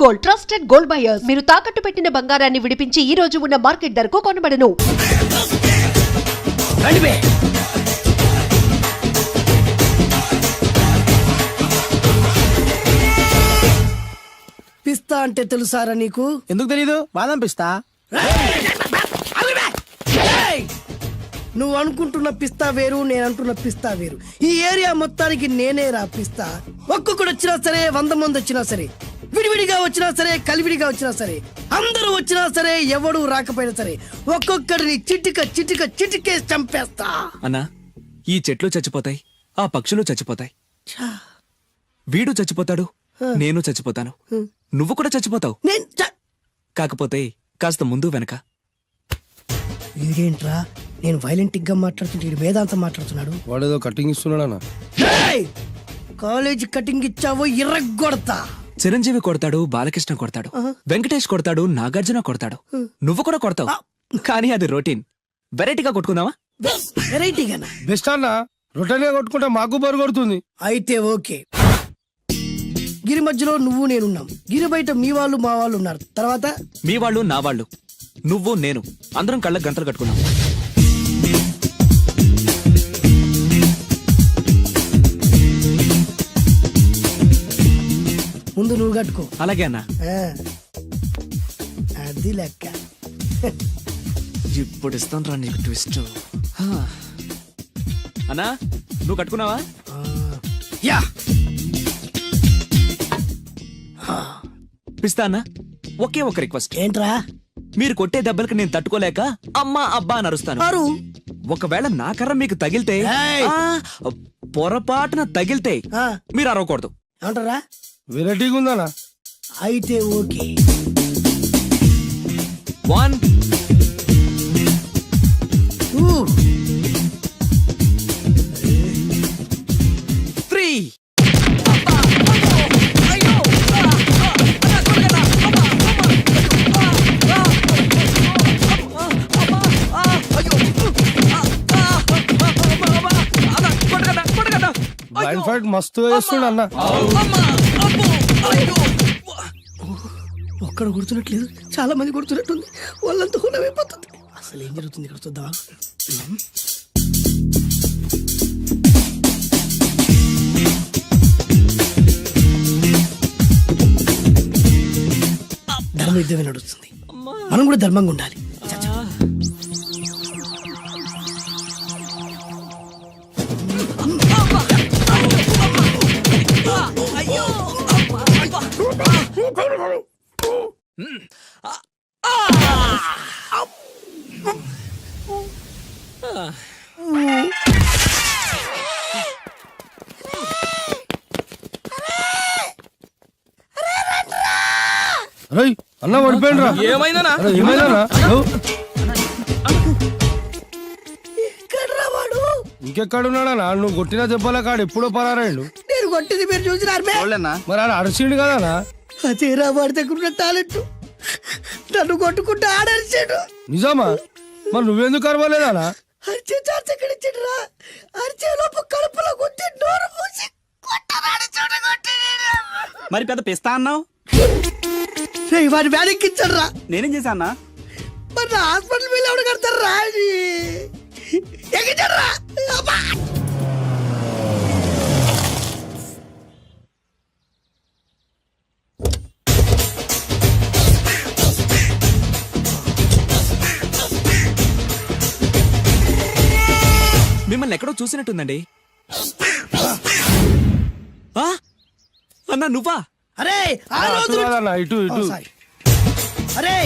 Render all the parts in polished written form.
Gold, trusted gold buyers. మీరు తాకట్టు పెట్టిన బంగారాన్ని విడిపించి ఈ రోజు ఉన్న మార్కెట్ ధరకు కొనబడను. పిస్తా అంటే తెలుసారా నీకు? ఎందుకు తెలీదు? బాదం పిస్తా. నువ్వు అనుకుంటున్న పిస్తా వేరు, నేను అంటున్న పిస్తా వేరు. ఈ ఏరియా మొత్తానికి నేనే రా పిస్తా. ఒక్కొక్కడు వచ్చినా సరే, 100 మంది వచ్చినా సరే, విడివిడిగా వచ్చినా సరే, కలివిడిగా వచ్చినా సరే, అందరూ వచ్చినా సరే, ఎవడు రాకపోయినా సరే, ఒక్కొక్కడిని చిటికేసి చంపేస్తా. అన్నా, ఈ చెట్లు చచ్చిపోతాయి, ఆ పక్షులు చచ్చిపోతాయి, వీడు చచ్చిపోతాడు, నేను చచ్చిపోతాను, నువ్వు కూడా చచ్చిపోతావు. కాకపోతే కాస్త ముందు వెనక. ఇదేంట్రా, నేను వైలెంటిక్ గా మాట్లాడుతుంటే వేదాంతం మాట్లాడుతున్నాడు. వాడేదో కటింగ్ ఇస్తున్నాడా? కాలేజ్ కటింగ్ ఇచ్చావో ఇర్రగొడతా. చిరంజీవి కొడతాడు, బాలకృష్ణ కొడతాడు, వెంకటేష్ కొడతాడు, నాగార్జున కొడతాడు, నువ్వు కూడా కొడతావు. కానీ అది రొటీన్. వెరైటీగా కొట్టుకుందామా? వెరైటీగానా? బెస్ట్ అన్న, రొటీన్ గా కొట్టుకుంటే మాకు బరు కొడుతుంది. అయితే ఓకే. గిరి మధ్యలో నువ్వు నేనున్నాం, గిరి బయట మీ వాళ్ళు మా వాళ్ళు ఉన్నారు. తర్వాత మీ వాళ్ళు నా వాళ్ళు, నువ్వు నేను, అందరం కళ్ళకు గంటలు కట్టుకున్నాం. ముందు నువ్వు కట్టుకో. అలాగే అన్నా. అది లెక్క. ఇప్పుడు ఇస్తాను రా నీకు ట్విస్ట్. అన్నా, నువ్వు కట్టుకున్నావా? యా. పిస్తా అన్నా, ఒకే ఒక రిక్వెస్ట్. ఏంట్రా? మీరు కొట్టే దెబ్బలకి నేను తట్టుకోలేక అమ్మా అబ్బా అని అరుస్తాను. ఒకవేళ నా కర్ర మీకు తగిలితే, పొరపాటున తగిలితే మీరు అరవకూడదు. ఏమంటారా? వెరైటీగా ఉందన్నా. అయితే ఓకే. 1 2 3. బ్లైండ్ ఫైట్ మస్తు వేస్తుండ అన్న. ఒక్కడ గుర్తున్నట్లేదు, చాలా మంది గుర్తున్నట్టుంది. వాళ్ళంతా హులమైపోతుంది. అసలు ఏం జరుగుతుంది ఇక్కడ చూద్దాం. ధర్మ యుద్ధమే నడుస్తుంది. మనం కూడా ధర్మంగా ఉండాలి. రై అన్న పడిపోయినరా? ఏమైందనా? ఏమైందనా? ఇంకెక్కడున్నాడనా? నువ్వు కొట్టినా చెప్పాలా? కాడు ఎప్పుడో పరారాడు. నేను కొట్టింది మీరు చూసినారు. మరి ఆయన అరిచిండు కదనా? అదేరా వాడి దగ్గర ఉన్న టాలెంట్. నన్ను కొట్టుకుంటూ ఆడరిచాడు. నిజమా? మరి నువ్వెందుకు అరవలేదానా? అరిచే ఛాన్స్ ఎక్కడ ఇచ్చాడురా? అరిచే లోపు కడుపులో కొట్టి నోరు మూసి కొట్టరాడు చూడగొట్టి. మరి పెద్ద పిస్తా అన్నావు, వాడి వ్యానికి ఇచ్చాడు రా. నేనేం చేశా అన్నా? మరి నా హాస్పిటల్ బిల్ ఎవడు కడతారు రా? ఎగిచాడు రా. మిమ్మల్ని ఎక్కడో చూసినట్టుందండి. అన్నా నువ్వా? అరే ఆ రోజు ఇటు ఇటు. అరే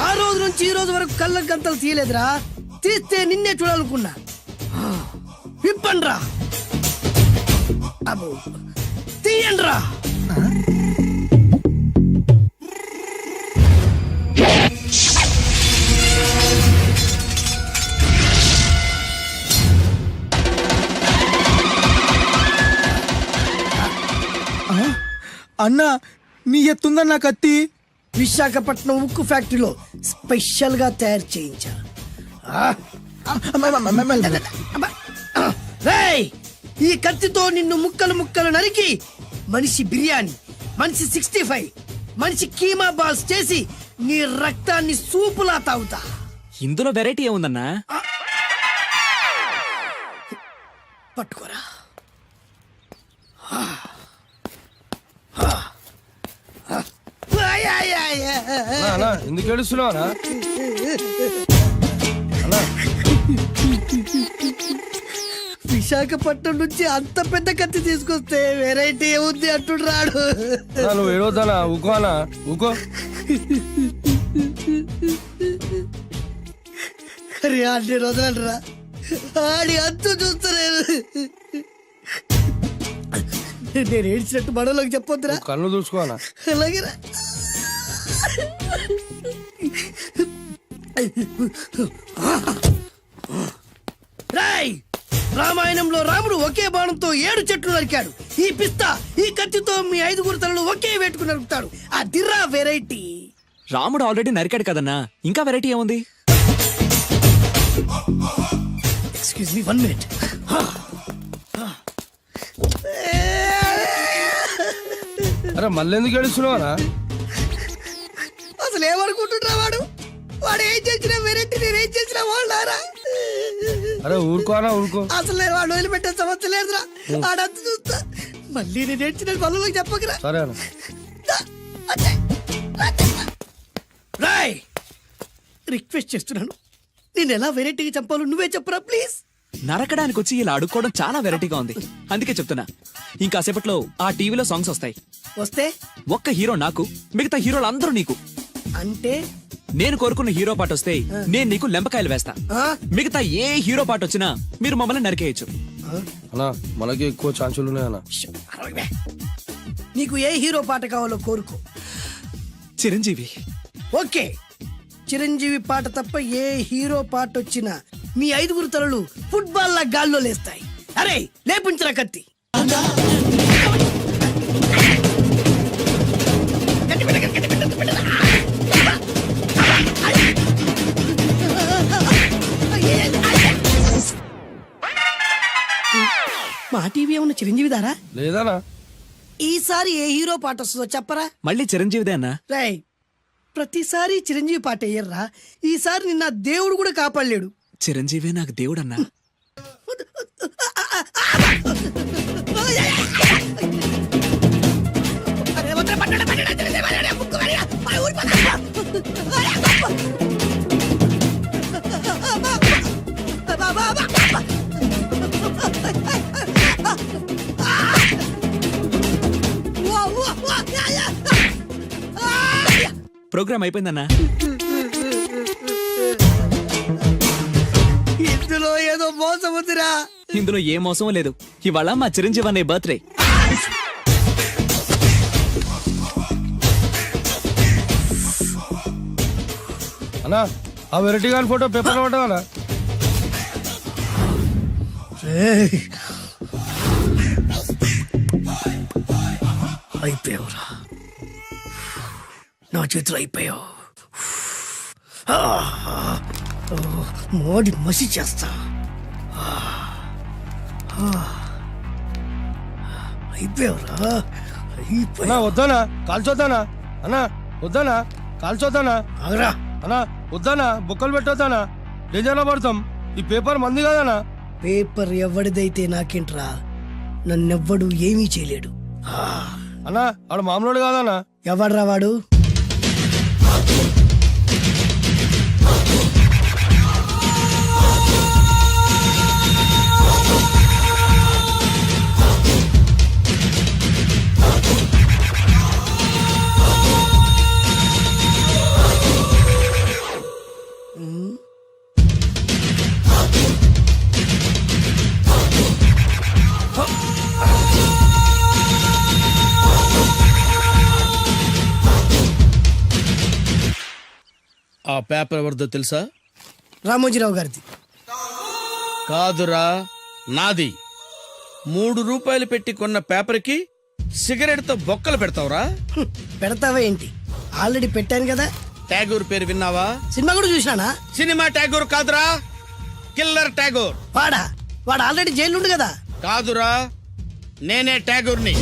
ఆ రోజు నుంచి ఈ రోజు వరకు కళ్ళ గంతలు తీయలేదురా. తీస్తే నిన్నే చూడాలనుకున్నా. విప్పండ్రా, తీయండ్రా. అన్నా, నీ ఎత్తుందన్నా కత్తి. విశాఖపట్నం ఉక్కు ఫ్యాక్టరీలో స్పెషల్ గా తయారు చేయించా. ఈ కత్తితో నిన్ను ముక్కలు ముక్కలు నరికి మనిషి బిర్యానీ, మనిషి 65, మనిషి కీమా బాల్స్ చేసి నీ రక్తాన్ని సూపులా తాగుతా. ఇందులో వెరైటీ ఏముందన్నా? పట్టుకోరా. అన్నా ఎందుకు ఏడుస్తున్నావు అన్నా? అన్నా విశాఖపట్నం నుంచి అంత పెద్ద కత్తి తీసుకొస్తే వెరైటీ ఏముంది అంటుడు రాడు. అన్నా, నువ్వు ఏడవద్దనా? ఊకో అన్నా, ఊకో. అరే అన్ని రోజులంటరా ఆడి అంతు చూస్తలేదు. నేను ఏడ్చినట్టు మనలోకి చెప్పొద్దురా. నువ్వు కళ్ళు చూసుకో అన్నా. అలాగేరా. రాయ్, రామాయణంలో రాముడు ఒకే బాణంతో 7 చెట్లు నరికాడు. ఈ పిస్తా ఈ కత్తితో మీ 5 తలలు ఒకే వేటుకు నరుకుతాడు. అదిరా వెరైటీ. రాముడు ఆల్రెడీ నరికాడు కదన్నా, ఇంకా వెరైటీ ఏముంది? Excuse me 1 minute. అరే మళ్ళీ ఎందుకు ఏడుస్తున్నావు అన్నా? అసలు ఏమనుకుంటున్నా వాడు? వాడు ఏం చేసినా వెరైటీ, నేనేం చేసినా వాళ్ళారా? అరే ఊరుకో అన్నా, ఊరుకో. అసలు నేను వాడు వదిలిపెట్టే సమస్య లేదురా. ఆడంత చూస్తా. మళ్ళీ నేను ఏడ్చిన పనులకు చెప్పకురా. సరే అన్న. రాయ్, రిక్వెస్ట్ చేస్తున్నాను, నేను ఎలా వెరైటీగా చంపాలో నువ్వే చెప్పురా ప్లీజ్. నరకడానికి వచ్చి ఇలా అడుక్కోవడం చాలా వెరైటీగా ఉంది, అందుకే చెప్తున్నా. ఇంకాసేపట్లో ఆ టీవీలో సాంగ్స్ వస్తాయి. వస్తే ఒక్క హీరో నాకు, మిగతా హీరోలు అందరూ నీకు. అంటే నేను కోరుకున్న హీరో పాట వస్తే నేను నీకు లెంపకాయలు వేస్తా. ఆ? మిగతా ఏ హీరో పాట వచ్చినా మీరు మమ్మల్ని నరికేయచ్చు. అన్నా మనకి ఎక్కువ ఛాన్సులు ఉన్నాయన్నా. అరవై. నీకు ఏ హీరో పాట కావాలో కోరుకో. చిరంజీవి. ఓకే, చిరంజీవి పాట తప్ప ఏ హీరో పాట వచ్చినా మీ 5 తలలు ఫుట్బాల్ లా గాల్లో లేస్తాయి. అరే లేపించరా కత్తి. మా టీవీ ఏమన్నా చిరంజీవి దారా? లేదనా? ఈసారి ఏ హీరో పాట వస్తుందో చెప్పరా. మళ్ళీ చిరంజీవిదే అన్నా. రేయ్, ప్రతిసారి చిరంజీవి పాట వేయర్రా. ఈసారి నిన్న దేవుడు కూడా కాపాడలేడు. చిరంజీవే నాకు దేవుడన్నా. ప్రోగ్రామ్ అయిపోయిందన్నా. ఇందులో ఏదో మోసం ఉందిరా. ఇందులో ఏ మోసం లేదు. ఇవాళ మా చిరంజీవి అనే బర్త్డే. అన్నా ఆ వెరైటీ గారి ఫోటో పేపర్ లో పడ్డా. అయిపోయావురా, నా చేతులు అయిపోయావు. మోడి మసి చేస్తా. అయిపోయావురా, అన్నా వద్దానా? కాల్చొద్దానా? అన్నా వద్దానా? కాల్చొద్దానా? ఆగరా. అన్నా వద్దానా? బొక్కలు పెట్టొద్దానా? డేంజర్లో పడతాం. ఈ పేపర్ మంది కదనా? పేపర్ ఎవడిదైతే నాకేంట్రా, నన్నెవ్వడు ఏమీ చేయలేడు. అన్నా ఆడు మామూలు కాదన్నా. ఎవడ్రా వాడు? ఆ పేపర్ ఎవరిదో తెలుసా? రామోజీరావు గారిది. కాదురా, నాది. 3 రూపాయలు పెట్టి కొన్న పేపర్కి సిగరెట్ తో బొక్కలు పెడతావురా? పెడతావా ఏంటి? ఆల్రెడీ పెట్టాను కదా. ట్యాగూర్ పేరు విన్నావా? సినిమా కూడా చూసినానా? సినిమా ట్యాగూర్ కాదురా, కిల్లర్ ట్యాగూర్. వాడు ఆల్రెడీ జైలు ఉండు కదా. కాదురా, నేనే ట్యాగూర్ని.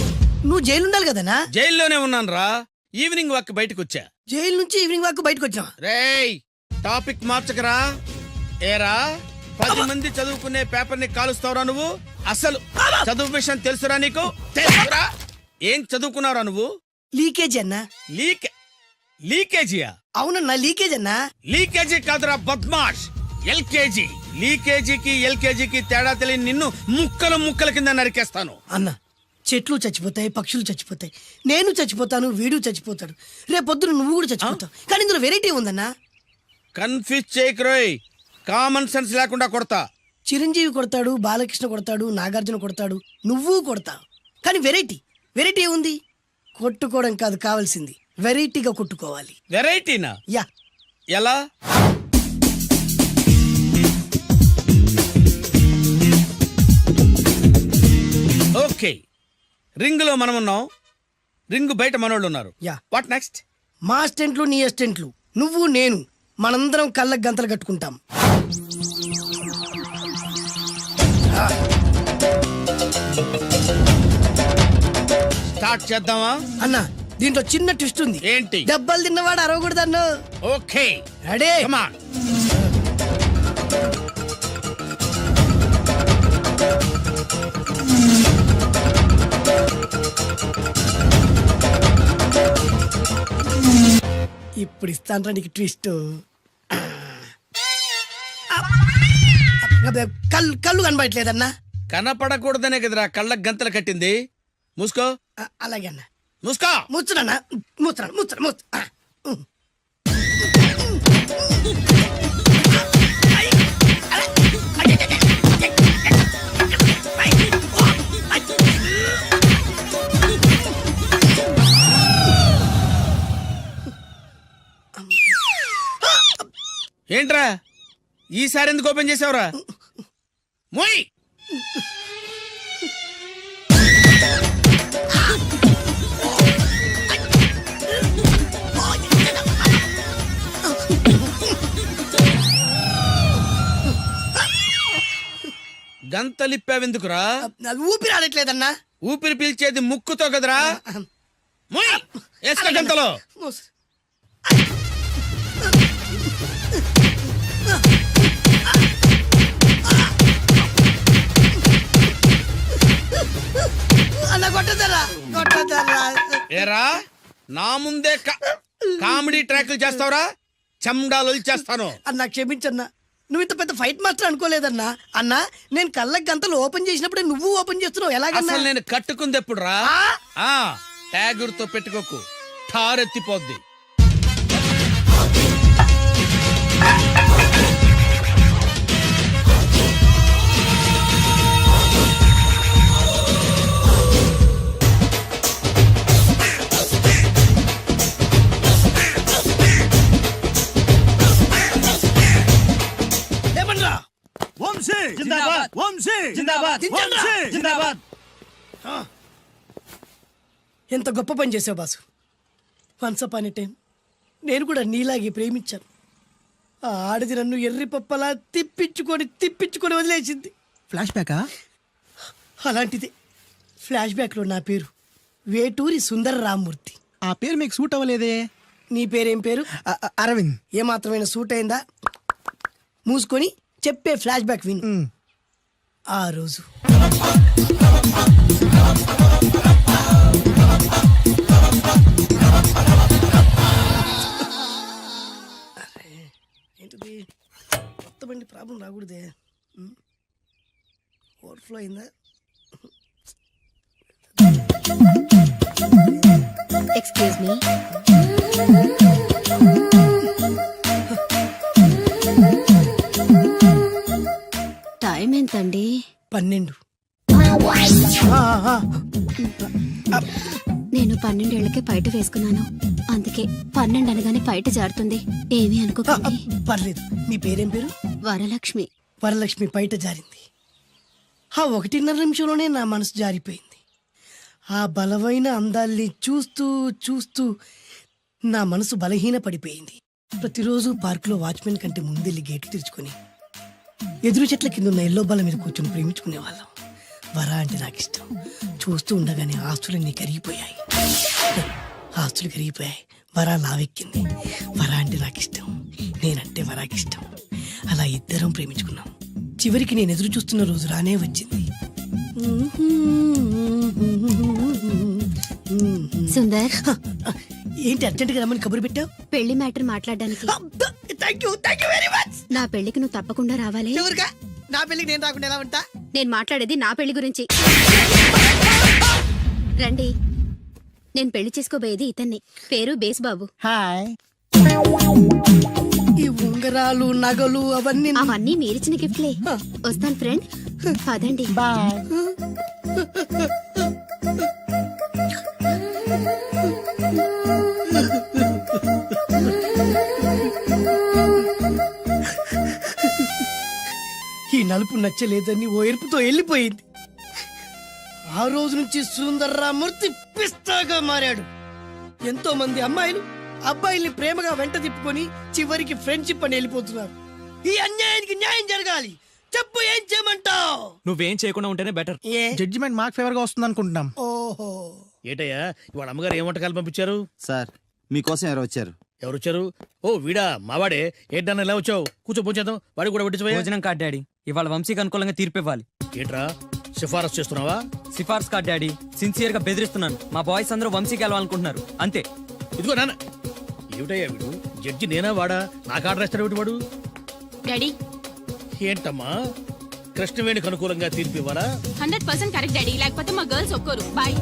నువ్వు జైలు ఉండాలి కదనా? జైల్లోనే ఉన్నాను రా. ఈవినింగ్ వాక్ బయటకు వచ్చా. జైలు నుంచి ఈవినింగ్ వాక్ బయటకు వచ్చినా. రేయ్ టాపిక్ మార్చకరా. ఏరా 10 మంది చదువుకునే పేపర్ ని కాలుస్తావురా నువ్వు? అసలు చదువు విషయం తెలుసురా నీకు? తెలుసురా? ఏం చదువుకున్నావురా నువ్వు? లీకేజ్ అన్నా. లీకేజీయా? అవునన్నా లీకేజ్ అన్నా. లీకేజీ కాదురా బద్మాష్, ఎల్కేజీ. లీకేజీకి ఎల్కేజీకి తేడా తెలియని నిన్ను ముక్కలు ముక్కల కింద నరికేస్తాను. అన్న చెట్లు చచ్చిపోతాయి, పక్షులు చచ్చిపోతాయి, నేను చచ్చిపోతాను, వీడు చచ్చిపోతాడు, రేపొద్దున నువ్వు కూడా చచ్చిపోతావు. కానీ ఇందులో వెరైటీ ఉందన్నా. కన్ఫ్యూజ్ చేయకురోయ్, కామన్ సెన్స్ లేకుండా కొడతా. చిరంజీవి కొడతాడు, బాలకృష్ణ కొడతాడు, నాగార్జున కొడతాడు, నువ్వు కొడతావు. కానీ వెరైటీ ఉంది. కొట్టుకోవడం కాదు కావాల్సింది, వెరైటీగా కొట్టుకోవాలి. వెరైటీనా? యా. ఎలా? ఓకే, రింగ్ లో మనం ఉన్నాం, రింగ్ బయట మనోళ్ళు ఉన్నారు. యా. What next? మా అసిస్టెంట్లు, నీ అసిస్టెంట్లు, నువ్వు నేను, మనందరం కళ్ళకు గంతలు కట్టుకుంటాం. స్టార్ట్ చేద్దామా? అన్న దీంట్లో చిన్న ట్విస్ట్ ఉంది. ఏంటి? దెబ్బలు తిన్నవాడు అరవకూడదన్ను. Okay ready? Come on. ఇప్పుడు ఇస్తాను నీకు ట్విస్ట్. కళ్ళు కనబడట్లేదన్నా. కనపడకూడదనే కదరా కళ్ళకు గంతలు కట్టింది. మూసుకో. అలాగే అన్న. మూసుకో. ముచ్చునన్నా, ముచ్చున. ఏంట్రా ఈసారి ఎందుకు ఓపెన్ చేసావురా? మోయ్. గంతలిప్పావెందుకురా? ఊపిరి ఆడట్లేదన్నా. ఊపిరి పీల్చేది ముక్కుతో కదరా. మోయ్, వేసుకో గంతలో. అన్న కొట్టదరా. ఏరా నా ముందే కామెడీ ట్రాక్లు చేస్తావురా? చెమ్డాలు చేస్తాను. అన్న క్షమించన్నా, నువ్వు ఇంత పెద్ద ఫైట్ మాస్టర్ అనుకోలేదన్నా. అన్నా నేను కళ్ళకి గంతలు ఓపెన్ చేసినప్పుడే నువ్వు ఓపెన్ చేస్తున్నావు, ఎలాగన్నా? అసలు నేను కట్టుకుంది ఎప్పుడు రా? ట్యాగుర్తో పెట్టుకోకు, ఠారెత్తిపోద్ది. ఎంత గొప్ప పని చేసావు boss. Once upon a time నేను కూడా నీలాగే ప్రేమించాను. ఆ ఆడది నన్ను ఎర్రి పప్పలా తిప్పించుకొని వదిలేసింది. ఫ్లాష్ బ్యాకా? అలాంటిదే. ఫ్లాష్ బ్యాక్లో నా పేరు వేటూరి సుందర రామ్మూర్తి. ఆ పేరు మీకు సూట్ అవ్వలేదే. నీ పేరేం పేరు? అరవింద్. ఏమాత్రమైన సూట్ అయిందా? మూసుకొని చెప్పే ఫ్లాష్ బ్యాక్ విన్. ఆ రోజు ఏంటిది? కొత్త బండి ప్రాబ్లం రాకూడదే. ఓవర్ఫ్లో అయిందా? Excuse me. టైం ఎంతండి? 12. నేను 12 ఏళ్లకే పైట వేసుకున్నాను, అందుకే 12 అనగానే పైట జారుతుంది. ఏమీ అనుకోకండి. పర్లేదు. మీ పేరేం పేరు? వరలక్ష్మి. వరలక్ష్మి పైట జారింది. ఆ 1.5 నిమిషంలోనే నా మనసు జారిపోయింది. ఆ బలమైన అందాల్ని చూస్తూ నా మనసు బలహీన పడిపోయింది. ప్రతిరోజు పార్కులో వాచ్మెన్ కంటే ముందెళ్ళి గేట్లు తెరుచుకొని ఎదురు చెట్ల కింద ఉన్న ఎల్లో బల్ల మీద కూర్చొని ప్రేమించుకునేవాళ్ళం. వర అంటే నాకు ఇష్టం. చూస్తూ ఉండగానే ఆస్తులన్నీ కరిగిపోయాయి. ఆస్తులు కరిగిపోయాయి, వరా లావెక్కింది. వరా అంటే నాకు ఇష్టం, నేనంటే వరాకి ఇష్టం. అలా ఇద్దరం ప్రేమించుకున్నాం. చివరికి నేను ఎదురు చూస్తున్న రోజు రానే వచ్చింది. సుందర్, ఏంటి అర్జెంటుగా రమ్మని కబురు పెట్టావు? పెళ్లి మ్యాటర్ మాట్లాడడానికి. Thank you very much. నా పెళ్లికి నువ్వు తప్పకుండా రావాలి. చివరిగా నా పెళ్ళికి నేను రాకుండా ఎలా ఉంటా? నేను మాట్లాడేది నా పెళ్లి గురించి. రండి. నేను పెళ్లి చేసుకోబోయేది ఇతన్ని. పేరు బేస్బాబు. హాయ్. ఈ ఉంగరాలు నగలు అవన్నీ అవన్నీ మీరిచ్చిన గిఫ్ట్లే. వస్తాను ఫ్రెండ్. పదండి. బాయ్. ఈ నలుపు నచ్చలేదని ఓ ఎరుపుతో వెళ్ళిపోయింది. ఆ రోజు నుంచి సుందర్రామూర్తి పిస్తాగా మారాడు. ఎంతో మంది అమ్మాయిలు అబ్బాయిల్ని ప్రేమగా వెంట తిప్పుకొని చివరికి ఫ్రెండ్షిప్ అని వెళ్ళిపోతున్నారు. ఈ అన్యాయానికి న్యాయం జరగాలి. చెప్పు, ఏం చేయమంటావు? నువ్వేం చేయకుండా ఉంటేనే బెటర్. ఏ జడ్జిమెంట్ మాకు ఫేవర్ గా వస్తుంది అనుకుంటున్నాం. ఓహో, ఏటయ్యా ఇవాళ అమ్మగారు ఏ వంటకాలు పంపించారు? సార్ మీకోసం ఎవరు వచ్చారు? ఎవరు వచ్చారు? ఓ వీడా, మావాడే. ఏంటన్నా ఇలా వచ్చావు? కూర్చో పోంచేద్దాం, వాడికి కూడా పట్టించబోయా. భోజనం కార్డ్ డాడీ, ఇవాళ వంశీకి అనుకూలంగా తీర్పు ఇవ్వాలి. ఏంట్రా సిఫారసు చేస్తున్నావా? సిఫార్స్ కార్డ్ డాడీ, సిన్సియర్ గా బెదిరిస్తున్నాను. మా బాయ్స్ అందరూ వంశీకి వెళ్ళాలనుకుంటున్నారు అంతే. ఇదిగో నాన్న. ఏమిటయ్యా వీడు? జడ్జి నేనా వాడా? నాకు ఆర్డర్ ఇస్తాడు వాడు. డాడీ, ఏంటమ్మా కృష్ణవేణికి అనుకూలంగా తీర్పు ఇవ్వాలా? 100% కరెక్ట్ డాడీ. లేకపోతే మా గర్ల్స్ ఒక్కరు. బాయ్.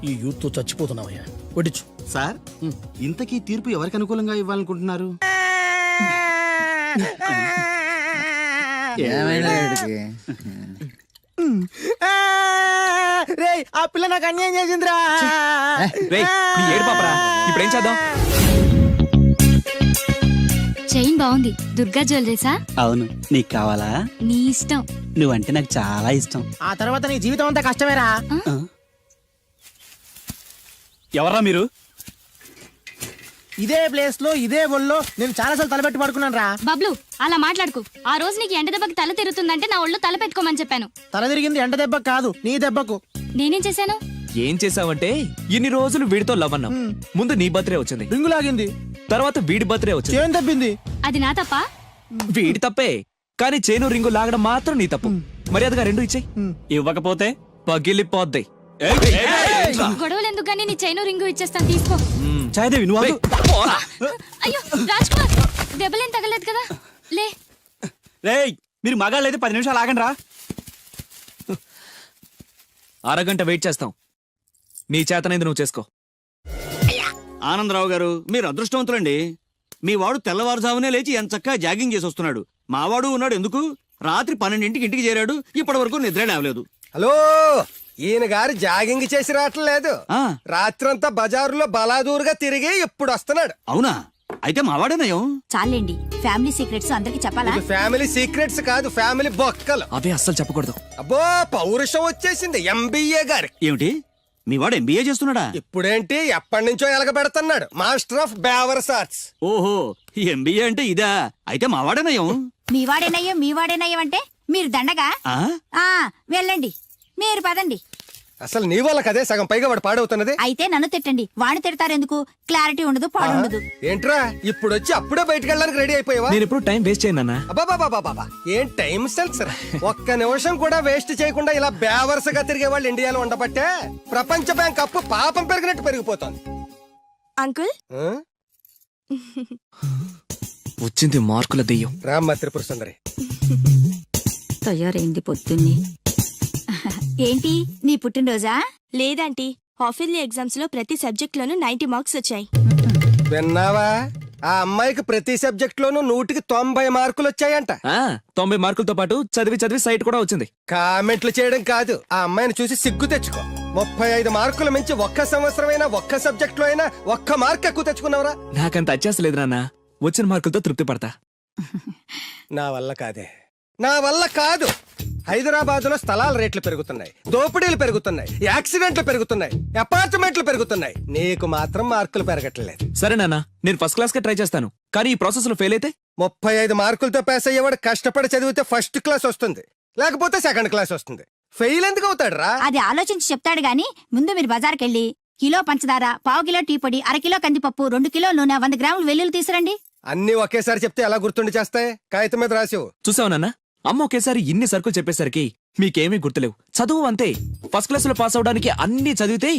ఈ యూత్ తో చచ్చిపోతున్నావయ్యా. వడ్డించు. సార్ ఇంతకీ తీర్పు ఎవరికి అనుకూలంగా ఇవ్వాలనుకుంటున్నారు? రేయ్, ఆ పిల్ల నాకు అన్యాయం చేసిందిరా. రేయ్, నీ ఏడు పాపరా, ఇప్పుడేం చేద్దాం? చైన్ బాగుంది. దుర్గా జ్యువెలరీసా? అవును, నీకు కావాలా? నీ ఇష్టం. నువ్వంటే నాకు చాలా ఇష్టం. ఆ తర్వాత నీ జీవితం అంతా కష్టమేరా. ఎవర్రా మీరు? ఇదే ప్లేస్ లో ఇదే ఒళ్ళో నేను చాలాసార్లు తలపెట్టి పడుకున్నాను రా. బబ్లు, అలా మాట్లాడుకు. ఆ రోజు నీకు ఎండ దెబ్బకి తల తిరుగుతుందంటే నా ఒళ్ళు తల పెట్టుకోమని చెప్పాను. తల తిరిగింది ఎండ దెబ్బ కాదు, నీ దెబ్బకు. నేనేం చేశాను? ఏం చేసావంటే ఇన్ని రోజులు వీడితో లవ్ అన్నాం. ముందు నీ బర్త్డే వచ్చింది, రింగు లాగింది, తర్వాత వీడి బర్త్డే వచ్చింది. చేను తప్పింది. అది నా తప్ప? వీడి తప్పే, కానీ చేను రింగు లాగడం మాత్రం నీ తప్పు. మర్యాదగా రెండు ఇచ్చేయి. ఇవ్వకపోతే పగిలిపోద్ది. గొడవలు ఎందుకు గానీ నీ చైను రింగు ఇచ్చేస్తాను, తీసుకో. చాయదేవి నువ్వు ఆగు. అయ్యో రాజ్ కుమార్, దెబ్బలేం తగలేదు కదా? లే. రేయ్, మీరు మగాళ్ళైతే 10 నిమిషాలు ఆగండి రా. అరగంట వెయిట్ చేస్తాం. నీ చేతనైంది నువ్వు చేసుకో. ఆనందరావు గారు, మీరు అదృష్టవంతులండి. మీ వాడు తెల్లవారుజామునే లేచి ఎంచక్కా జాగింగ్ చేసి వస్తున్నాడు. మావాడు ఉన్నాడు ఎందుకు? రాత్రి 12ంటికి ఇంటికి చేరాడు, ఇప్పటి వరకు నిద్ర లేవలేదు. హలో, ఈయన గారు జాగింగ్ చేసి రావట్లేదు. ఆ, రాత్రంతా బజారులో బలాదూరుగా తిరిగి ఇప్పుడు వస్తున్నాడు. అవునా? అయితే మావాడే నయం. చాలండి, ఫ్యామిలీ సీక్రెట్స్ అందరికి చెప్పాలా? ఇది ఫ్యామిలీ సీక్రెట్స్ కాదు, ఫ్యామిలీ బొక్కలు. అవే అస్సలు చెప్పకూడదు. అబ్బో, పౌరుషం వచ్చేసింది ఎంబీఏ గారి. ఏమిటి? మీ వాడు ఎంబీఏ చేస్తున్నాడా? ఇప్పుడేంటి, ఎప్పటి నుంచో ఎలగబెడుతున్నాడు. మాస్టర్ ఆఫ్ బేవర్స్ ఆర్ట్స్. ఓహో, ఎంబీఏ అంటే ఇదా? అయితే మావాడే నయం. మీవాడేనయ్యం అంటే మీరు దండగా. ఆ? వెళ్ళండి, మీరు పదండి. అసలు నీ వల్ల కదే సగం పైగా వాడు పాడవుతున్నది. అయితే నన్ను తిట్టండి, వాడిని తిడతారెందుకు? క్లారిటీ ఉండదు, పాడుండదు. ఏంట్రా ఇప్పుడు వచ్చి అప్పుడే బయటకు వెళ్ళడానికి రెడీ అయిపోయావా? నేను ఎప్పుడు టైం వేస్ట్ చేయను అన్న. అబ్బాబాబాబాబా, ఏం టైం సెన్స్ రా. ఒక్క నిమిషం కూడా వేస్ట్ చేయకుండా ఇలా బేవర్సగా తిరిగే వాళ్ళు ఇండియాలో ఉండబట్టే ప్రపంచ బ్యాంక్ అప్పు పాపం పెరిగినట్టు పెరిగిపోతుంది. అంకుల్, ఆ? వచ్చింది మార్కుల దెయ్యం. రామ్మ త్రిపుర సుందరి. తయారైంది పొద్దున్నే. ఏంటి, నీ పుట్టినరోజా? లేదంటీ, హాఫిల్లీ ఎగ్జామ్స్ లో ప్రతి సబ్జెక్ట్ లోనూ 90 మార్క్స్ వచ్చాయి. విన్నావా? ఆ అమ్మాయికి ప్రతి సబ్జెక్ట్ లోనూ 100కి 90 మార్కులు వచ్చాయంట. 90 మార్కులతో పాటు చదివి చదివి సైట్ కూడా వచ్చింది. కామెంట్లు చేయడం కాదు, ఆ అమ్మాయిని చూసి సిగ్గు తెచ్చుకో. 35 మార్కుల మించి ఒక్క సంవత్సరమైనా ఒక్క సబ్జెక్ట్ లో అయినా ఒక్క మార్క్ ఎక్కువ తెచ్చుకున్నావురా? నాకంత అత్యాసలేదు నాన్న, వచ్చిన మార్కులతో తృప్తి పడతా. నా వల్ల కాదే, నా వల్ల కాదు. హైదరాబాద్ లో స్థలాల రేట్లు పెరుగుతున్నాయి, దోపిడీలు పెరుగుతున్నాయి, యాక్సిడెంట్లు పెరుగుతున్నాయి, అపార్ట్మెంట్లు పెరుగుతున్నాయి. నీకు మాత్రం మార్కులు పెరగట్లేదు. సరే నాన్న, నేను ఫస్ట్ క్లాస్ కే ట్రై చేస్తాను, కానీ ఈ ప్రాసెస్ లో ఫెయిల్ అయితే 35 మార్కులతో పాస్ అయ్యేవాడు కష్టపడి చదివితే ఫస్ట్ క్లాస్ వస్తుంది, లేకపోతే సెకండ్ క్లాస్ వస్తుంది. ఫెయిల్ ఎందుకు అవుతాడు రా? అది ఆలోచించి చెప్తాడు గాని ముందు మీరు బజార్కెళ్ళి కిలో పంచదార, పావు కిలో టీ పొడి, అరకిలో కందిపప్పు, 2 కిలోల నూనె, 100 గ్రాములు వెల్లుల్లి తీసురండి. అన్ని ఒకేసారి చెప్తే ఎలా గుర్తుండి చేస్తాయి? కాగితం మీద రాసివు. చూసావు నాన్న, అమ్మ ఒకేసారి ఇన్ని సరుకులు చెప్పేసరికి మీకేమీ గుర్తులేవు. చదువు అంతే. ఫస్ట్ క్లాస్ లో పాస్ అవడానికి అన్ని చదివితే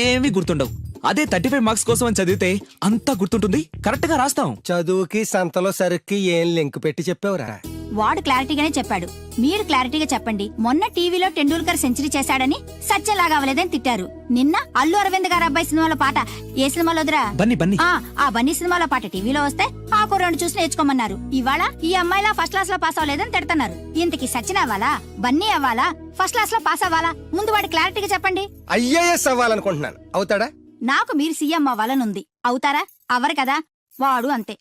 ఏమీ గుర్తుండవు. అదే 35 మార్క్స్ కోసం అని చదివితే అంతా గుర్తుంటుంది, కరెక్ట్ గా రాస్తాం. చదువుకి సంతలో సరుక్కి ఏం లింక్ పెట్టి చెప్పావురా? వాడు క్లారిటీగానే చెప్పాడు, మీరు క్లారిటీగా చెప్పండి. మొన్న టీవీలో టెండూల్కర్ సెంచరీ చేశాడని సత్యంలాగా అవ్వలేదని తిట్టారు. నిన్న అల్లు అరవింద్ గారు అబ్బాయి సినిమాలో పాట ఏ సినిమాలో వదిరా? బన్నీ ఆ బన్నీ సినిమాలో పాట టీవీలో వస్తే ఆ కుర్రాడు చూసి నేర్చుకోమన్నారు. ఇవాళ ఈ అమ్మాయిలా ఫస్ట్ క్లాస్ లో పాస్ అవ్వలేదని తిడతారు. ఇంతకి సచిన్ అవ్వాలా, బన్నీ అవ్వాలా, ఫస్ట్ క్లాస్ లో పాస్ అవ్వాలా? ముందు వాడు క్లారిటీగా చెప్పండి. ఐఏఎస్ అవ్వాలనుకుంటున్నాను. అవుతాడా? నాకు మీరు సీఎం అవ్వాలనుంది. అవుతారా? అవ్వరు కదా. వాడు అంతే.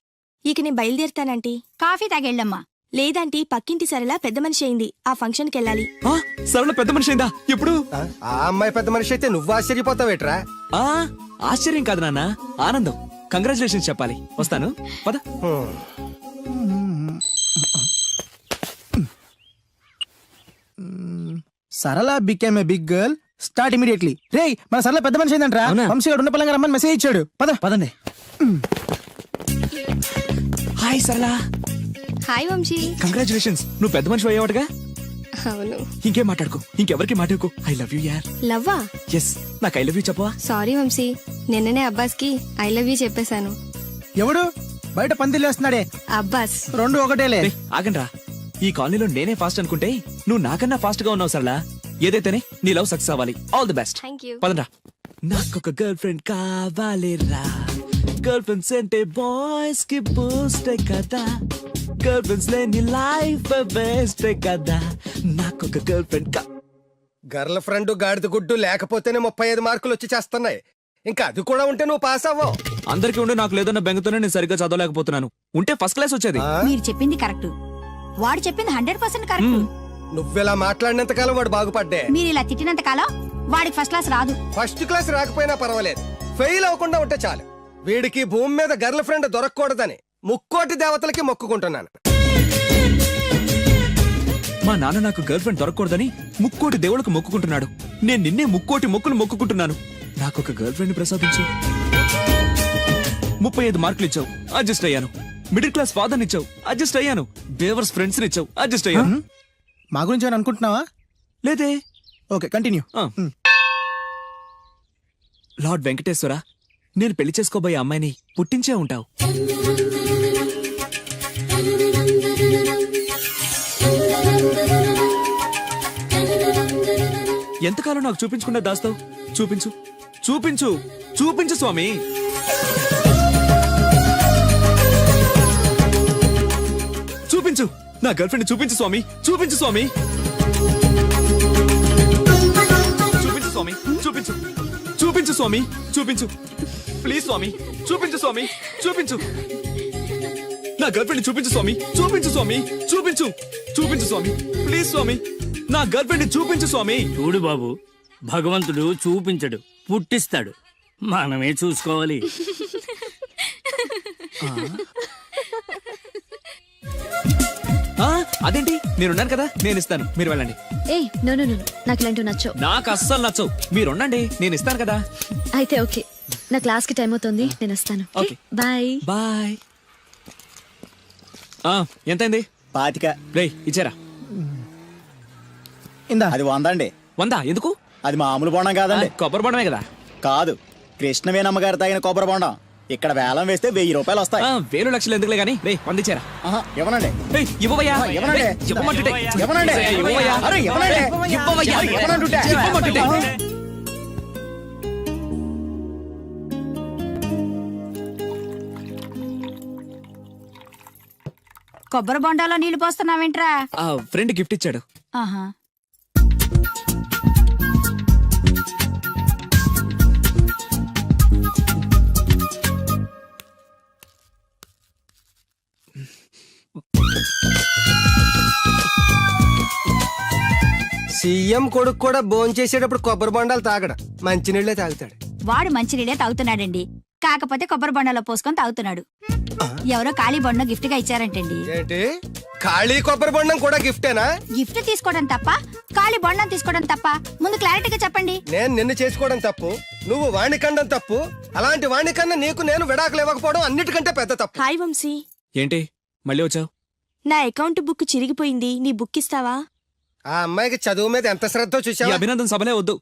ఇక నేను బయలుదేరుతానంటీ. కాఫీ తాగెళ్ళమ్మా. లేదంటీ, పక్కింటి సరళ పెద్ద మనిషి అయింది, ఆ ఫంక్షన్ కి వెళ్ళాలి. సరళ పెద్ద మనిషి అయిందా? ఎప్పుడు? ఆ అమ్మాయి పెద్ద మనిషి అయితే నువ్వు ఆశ్చర్యపోతావేట్రా? ఆశ్చర్యం కాదు నాన్న, ఆనందం. కంగ్రాచులేషన్స్ చెప్పాలి. వస్తాను, పద. Sarala became a big girl, start immediately. రేయ్, మన సరళ పెద్ద మనిషి ఏంటంట్రా? అవునా? వంశీగాడు ఉన్న పలంగా రమ్మని మెసేజ్ ఇచ్చాడు. పదండి. హాయ్ సరళ. హాయ్ వంశీ. కంగ్రాచులేషన్స్, నువ్వు పెద్ద మనిషి అయ్యావుగా. అవును. ఇంకేం మాట్లాడుకో, ఇంకెవరికి మాట్లాడుకో. ఐ లవ్ యూ యార్. లవ్వా? ఎస్, నాకు ఐ లవ్ యూ చెప్పవా? సారీ వంశీ, నిన్ననే అబ్బాస్ కి ఐ లవ్ యూ చెప్పేశాను. ఎవడు బయట పందిలు వేస్తున్నాడే? అబ్బాస్. రెండు ఒకటేలే. ఆగండ్రా, ఈ కాలనీలో నేనే ఫాస్ట్ అనుకుంటే నువ్వు నాకన్నా ఫాస్ట్ గా ఉన్నావు సరళ. ఏదైతేనే నీ లవ్ సక్సెస్ అవ్వాలి. All the best. Thank you. పదండ్రా. నాకొక గర్ల్ ఫ్రెండ్ కావాలిరా. గర్ల్ ఫ్రెండ్స్ అంటే బాయ్స్ కి బూస్ట్ కదా. గర్ల్ ఫ్రెండ్స్ లేని లైఫ్ బెస్ట్ కదా. నాకొక గర్ల్ ఫ్రెండ్ గర్ల్ ఫ్రెండ్ గాడిద గుడ్డు లేకపోతేనే 35 మార్కులు వచ్చి చేస్తున్నాయి. ఇంకా అది కూడా ఉంటే నువ్వు పాస్ అవ్వవు. అందరికీ ఉండి నాకు లేదన్న బెంగతోనే నేను సరిగ్గా చదవలేకపోతున్నాను. ఉంటే ఫస్ట్ క్లాస్ వచ్చేది. మీరు చెప్పింది కరెక్ట్, వాడు చెప్పింది 100% కరెక్ట్. నువ్వెలా మాట్లాడినంత కాలం వాడు బాగుపడ్డే. మీరు ఇలా తిట్టినంత కాలం వాడికి ఫస్ట్ క్లాస్ రాదు. ఫస్ట్ క్లాస్ రాకపోయినా పర్వాలేదు, ఫెయిల్ అవ్వకుండా ఉంటే చాలు. వీడికి భూమి మీద గర్ల్ ఫ్రెండ్ దొరకకూడదని ముక్కోటి దేవతలకి మొక్కుకుంటున్నాను. మా నాన్న నాకు గర్ల్ ఫ్రెండ్ దొరకకూడదని ముక్కోటి దేవుళ్ళకు మొక్కుకుంటున్నాడు. నేను నిన్నే ముక్కోటి మొక్కులు మొక్కుకుంటున్నాను. నాకొక గర్ల్ ఫ్రెండ్ ప్రసాదించు. 35 మార్కులు ఇచ్చావు, అడ్జస్ట్ అయ్యాను. మిడిల్ క్లాస్ ఫాదర్ ఇచ్చావు, అడ్జస్ట్ అయ్యాను. బేవర్స్ ఫ్రెండ్స్ ఇచ్చావు, అడ్జస్ట్ అయ్యాను. మా గురించి ఏమైనా అనుకుంటున్నావా? లేదే. Okay, continue. లార్డ్ వెంకటేశ్వర, నేను పెళ్లి చేసుకోబోయే అమ్మాయిని పుట్టించే ఉంటావు. ఎంతకాలం నాకు చూపించకుండా దాస్తావు? చూపించు, చూపించు, చూపించు స్వామి. చూపించు, నా గర్ల్ ఫ్రెండ్ చూపించు స్వామి, చూపించు స్వామి. చూపించు స్వామి, చూపించు, చూపించు స్వామి, చూపించు. ప్లీజ్ స్వామి, చూపించు స్వామి, చూపించు. నా గర్ల్ ఫ్రెండ్ చూపించు స్వామి, చూపించు స్వామి, చూపించు. చూపించు స్వామి, ప్లీజ్ స్వామి, నా గర్ల్ ఫ్రెండ్ చూపించు స్వామి. చూడు బాబు, భగవంతుడు చూపించడు, పుట్టిస్తాడు. మనమే చూసుకోవాలి. అదేంటి, నేనున్నాను కదా, నేను ఇస్తాను, మీరు వెళ్ళండి. ఏయ్ నో నో నో, నాకు ఇలాంటివి నచ్చవు. నాకు అస్సలు నచ్చవు. మీరుండండి, నేను ఇస్తాను కదా. అయితే ఓకే, నా క్లాస్ కి టైం అవుతుంది, నేను వస్తాను. Okay, bye bye. ఎంతైంది? 25. రేయ్ ఇచ్చారా? ఇందా. అది 100 అండి. 100 ఎందుకు? అది మామూలు బొండం కాదండి. కొబ్బరి బొండమే కదా. కాదు, కృష్ణవేణమ్మ గారు తాగిన కొబ్బరి బొండం. ఇక్కడ వేలం వేస్తే 1000 రూపాయలు వస్తాయి. 1000 లక్షలు ఎందుకులే గానీ, రే 100 ఇచ్చారా? ఇవ్వనండి. ఇవ్వవయ్యా. ఇవ్వనండి. ఇవ్వమంటుంటే. ఇవ్వనండి. ఇవ్వవయ్యా. అరే, ఇవ్వనండి. ఇవ్వవయ్యా. ఇవ్వనంటుంటే. ఇవ్వమంటుంటే. కొబ్బరి బొండాలో నీళ్లు పోస్తున్నావేంట్రా? ఫ్రెండ్ గిఫ్ట్ ఇచ్చాడు. ఆహా. సీఎం కొడుకు కూడా భోంచేసేటప్పుడు కొబ్బరి బొండాలు తాగడు, మంచినీళ్లే తాగుతాడు. వాడు మంచినీళ్ళే తాగుతున్నాడండి, కాకపోతే కొబ్బరి బొండాలో పోసుకొని తాగుతున్నాడు. ఎవరో ఖాళీ బొండం గిఫ్ట్ గా ఇచ్చారంటండి. ఏంటి ఖాళీ కొబ్బరి బొండం కూడా గిఫ్టేనా? గిఫ్ట్ తీసుకోవడం తప్ప, ఖాళీ బొండం తీసుకోవడం తప్ప? ముందు క్లారిటీగా చెప్పండి. నేను నిన్ను చేసుకోవడం తప్పు, నువ్వు వాణ్ణి కండం తప్పు. అలాంటి వాణ్ణి కన్నా నీకు నేను విడాకులు ఇవ్వకపోవడం అన్నిటికంటే పెద్ద తప్పు. హాయ్ వంశీ, ఏంటి మళ్ళీ వచ్చావు? నా అకౌంట్ బుక్ చిరిగిపోయింది, నీ బుక్ ఇస్తావా? ఆ అమ్మాయికి చదువు మీద ఎంత శ్రద్ధ ఈ చూసావా? అభినందన సభలే వద్దు.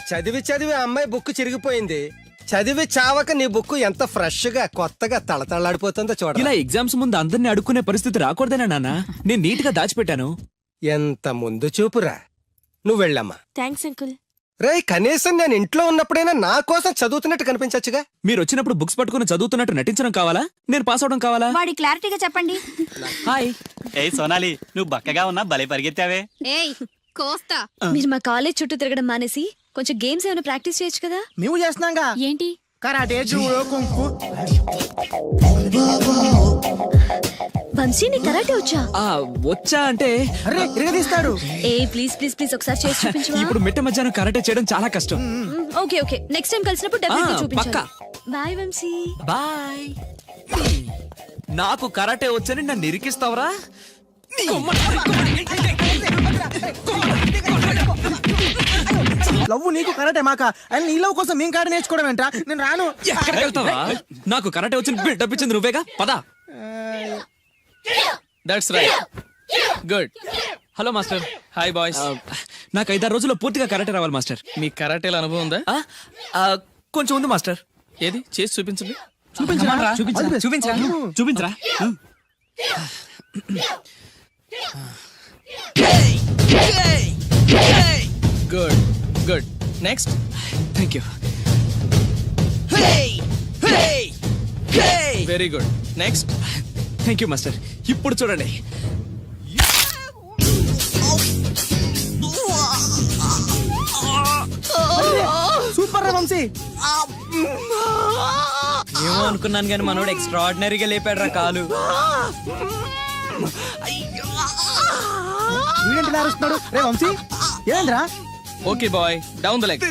చదివి చదివి ఆ అమ్మాయి బుక్ చిరిగిపోయింది. చదివి చావక నీ బుక్ ఎంత ఫ్రెష్ గా కొత్తగా తళతళలాడిపోతుందో చూడ. ఇలా ఎగ్జామ్స్ ముందు అందరిని అడుక్కునే పరిస్థితి రాకూడదేనా నాన్న? నేను నీట్ గా దాచిపెట్టాను. ఎంత ముందు చూపురా. నువ్వు వెళ్ళమ్మా. Thanks uncle. రేయ్, కనీసం నేను ఇంట్లో ఉన్నప్పుడైనా నా కోసం చదువుతున్నట్టు కనిపించచ్చుగా. మీరు వచ్చినప్పుడు బుక్స్ పట్టుకుని చదువుతున్నట్టు నటించడం కావాలా, నేను పాస్ అవడం కావాలా? వాడి క్లారిటీగా చెప్పండి. హాయ్. ఏ సోనాలి, నువ్వు బక్కగా ఉన్నా భలే పరిగెత్తావే. ఏయ్ కోస్తా. మీరు మా కాలేజ్ చుట్టూ తిరగడం మానేసి కొంచెం గేమ్స్ ఏమైనా ప్రాక్టీస్ చేయొచ్చు కదా? మేము చేస్తున్నాంగా. ఏంటి? Karate, judo, kung fu. వంశీ నీ కరాటే వచ్చా? వచ్చా అంటే అరే ఇరగదీస్తాడు. ఏ ప్లీజ్ ప్లీజ్ ప్లీజ్ ఒకసారి చేసి చూపించవా? ఇప్పుడు మిట్ట మధ్యాహ్నం కరాటే చేయడం చాలా కష్టం. ఓకే ఓకే, నెక్స్ట్ టైం కలిసినప్పుడు డెఫినెట్లీ చూపించాలి. పక్కా. బాయ్ వంశీ. బాయ్. నాకు కరాటే వచ్చని నన్ను ఇరికిస్తావరా? లవ్వు నీకు కరాటే మాక అని నీ లవ్ కోసం మేము కాడ నేర్చుకోవడం ఏంట్రా? నేను రాను. ఎక్కడికి వెళ్తావా? నాకు కరాటే వచ్చి బిల్డప్ ఇచ్చింది నువ్వేగా, పదా. That's right. Good. Hello master. Hi boys. నాకు 5-6 రోజుల్లో పూర్తిగా కరాటే రావాలి మాస్టర్. మీ కరాటేల అనుభవం ఉందా? కొంచెం ఉంది మాస్టర్. ఏది చేసి చూపించండి. చూపించరా. Good good. Next. Thank you. Very good. Next. Thank you master. ఇప్పుడు చూడండి. సూపర్ రా వంశీ. ఏమో అనుకున్నాను కానీ మనోడు ఎక్స్ట్రా ఆర్డినరీగా లేపాడు రా కాలు. వీడేంటి నారుస్తున్నాడు? రే వంశీ ఏంద్రా? Okay boy, down the leg.